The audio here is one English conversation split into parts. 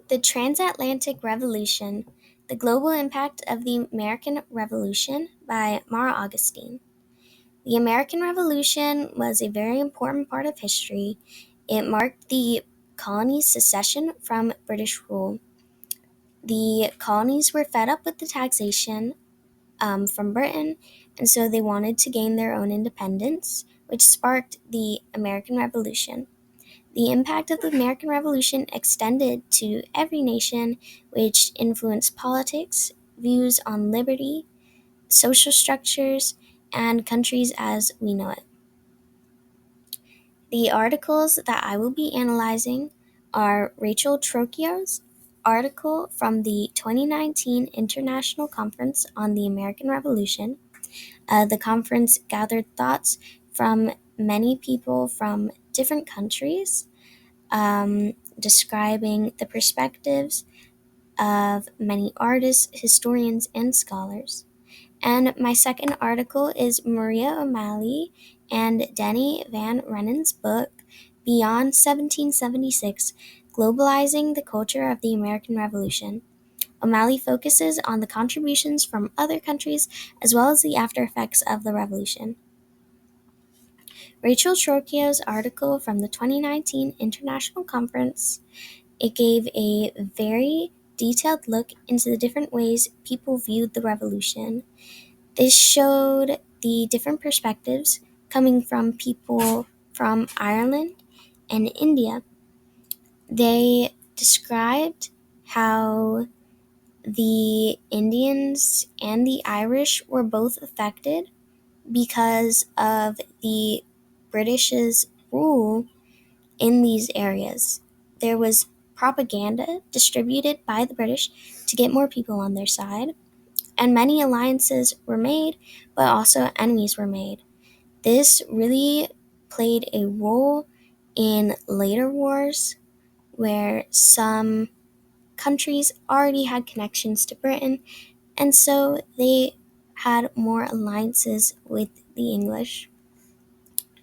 The Transatlantic Revolution, The Global Impact of the American Revolution by Mara Augustine. The American Revolution was a very important part of history. It marked the colonies' secession from British rule. The colonies were fed up with the taxation from Britain, and so they wanted to gain their own independence, which sparked the American Revolution. The impact of the American Revolution extended to every nation, which influenced politics, views on liberty, social structures, and countries as we know it. The articles that I will be analyzing are Rachel Trocchio's article from the 2019 International Conference on the American Revolution. The conference gathered thoughts from many people from different countries, describing the perspectives of many artists, historians, and scholars. And my second article is Maria O'Malley and Denny Van Renen's book, Beyond 1776, Globalizing the Culture of the American Revolution. O'Malley focuses on the contributions from other countries as well as the after effects of the revolution. Rachel Trocchio's article from the 2019 International Conference, it gave a very detailed look into the different ways people viewed the revolution. This showed the different perspectives coming from people from Ireland and India. They described how the Indians and the Irish were both affected because of the British's rule in these areas. There was propaganda distributed by the British to get more people on their side, and many alliances were made, but also enemies were made. This really played a role in later wars where some countries already had connections to Britain, and so they had more alliances with the English.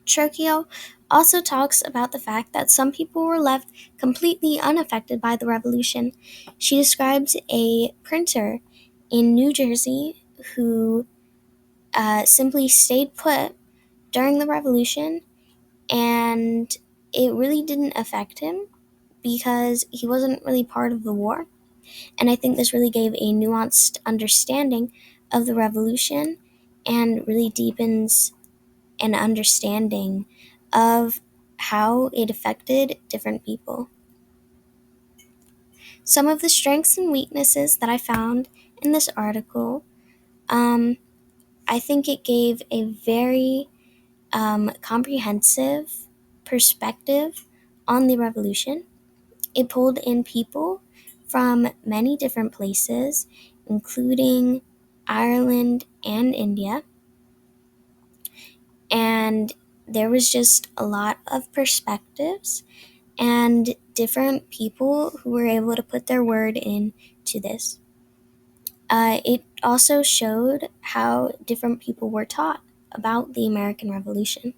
Trocchio also talks about the fact that some people were left completely unaffected by the revolution. She describes a printer in New Jersey who simply stayed put during the revolution, and it really didn't affect him because he wasn't really part of the war. And I think this really gave a nuanced understanding of the revolution and really deepens an understanding of how it affected different people. Some of the strengths and weaknesses that I found in this article, um, I think it gave a very comprehensive perspective on the revolution. It pulled in people from many different places, including Ireland and India. And there was just a lot of perspectives and different people who were able to put their word into this. It also showed how different people were taught about the American Revolution.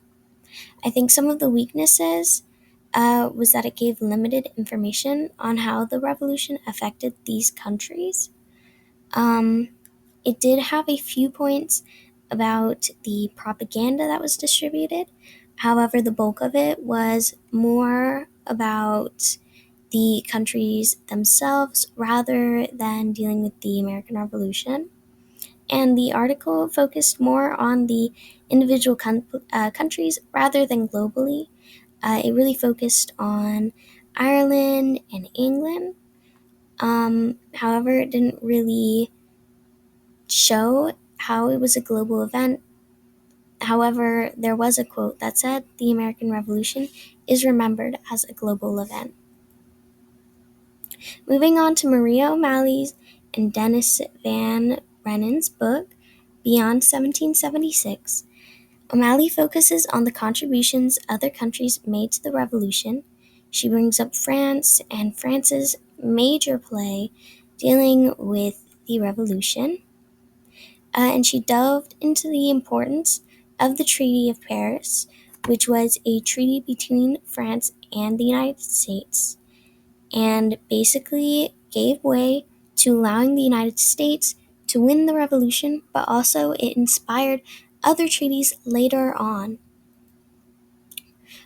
I think some of the weaknesses was that it gave limited information on how the revolution affected these countries. Um, it did have a few points about the propaganda that was distributed. However, the bulk of it was more about the countries themselves rather than dealing with the American Revolution. And the article focused more on the individual countries rather than globally. It really focused on Ireland and England. However, it didn't really show how it was a global event. However, there was a quote that said the American Revolution is remembered as a global event. Moving on to Maria O'Malley's and Dennis Van Renen's book, Beyond 1776, O'Malley focuses on the contributions other countries made to the revolution. She brings up France and France's major play dealing with the revolution. And she delved into the importance of the Treaty of Paris, which was a treaty between France and the United States. And and basically gave way to allowing the United States to win the revolution, but also it inspired other treaties later on.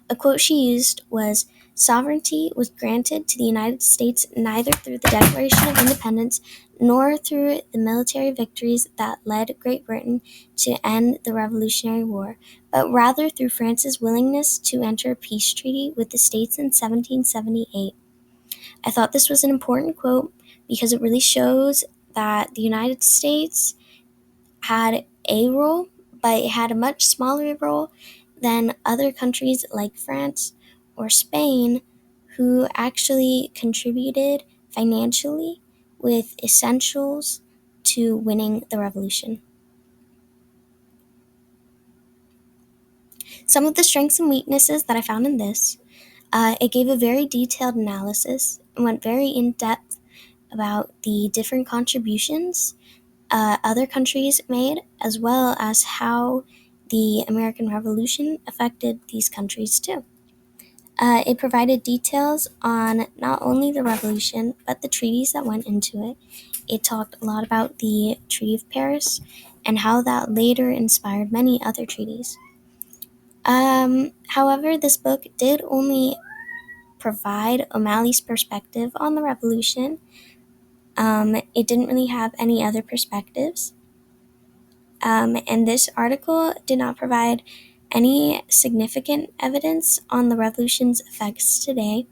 A quote she used was, "Sovereignty was granted to the United States neither through the Declaration of Independence nor through the military victories that led Great Britain to end the Revolutionary War, but rather through France's willingness to enter a peace treaty with the states in 1778. I thought this was an important quote because it really shows that the United States had a role, but it had a much smaller role than other countries like France or Spain, who actually contributed financially with essentials to winning the revolution. Some of the strengths and weaknesses that I found in this, it gave a very detailed analysis and went very in depth about the different contributions other countries made, as well as how the American Revolution affected these countries too. It provided details on not only the revolution, but the treaties that went into it. It talked a lot about the Treaty of Paris and how that later inspired many other treaties. However, this book did only provide O'Malley's perspective on the revolution. It didn't really have any other perspectives. And this article did not provide any significant evidence on the revolution's effects today.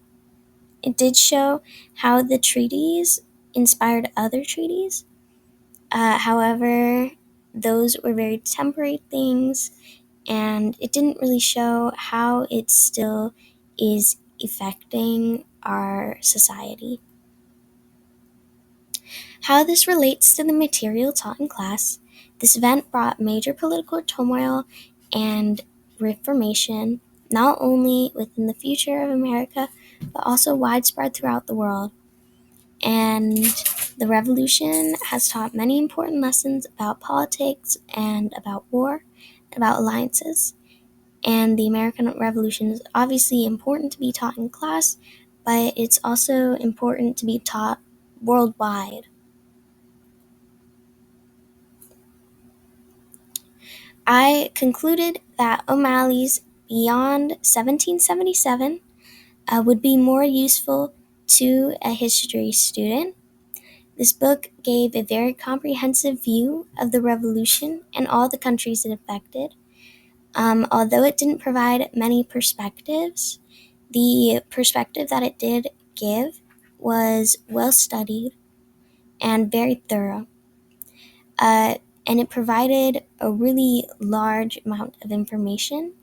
It did show how the treaties inspired other treaties. However, those were very temporary things, and it didn't really show how it still is affecting our society. How this relates to the material taught in class. This event brought major political turmoil and reformation, not only within the future of America, but also widespread throughout the world. And the revolution has taught many important lessons about politics and about war, about alliances. And the American Revolution is obviously important to be taught in class, but it's also important to be taught worldwide. I concluded that O'Malley's Beyond 1777 would be more useful to a history student. This book gave a very comprehensive view of the revolution and all the countries it affected. Although it didn't provide many perspectives, the perspective that it did give was well studied and very thorough. And it provided a really large amount of information,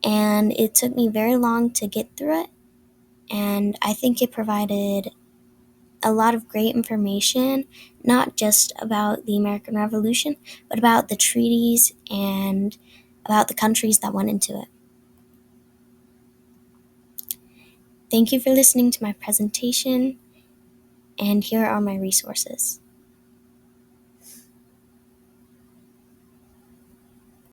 and it took me very long to get through it. And I think it provided a lot of great information, not just about the American Revolution, but about the treaties and about the countries that went into it. Thank you for listening to my presentation, and here are my resources.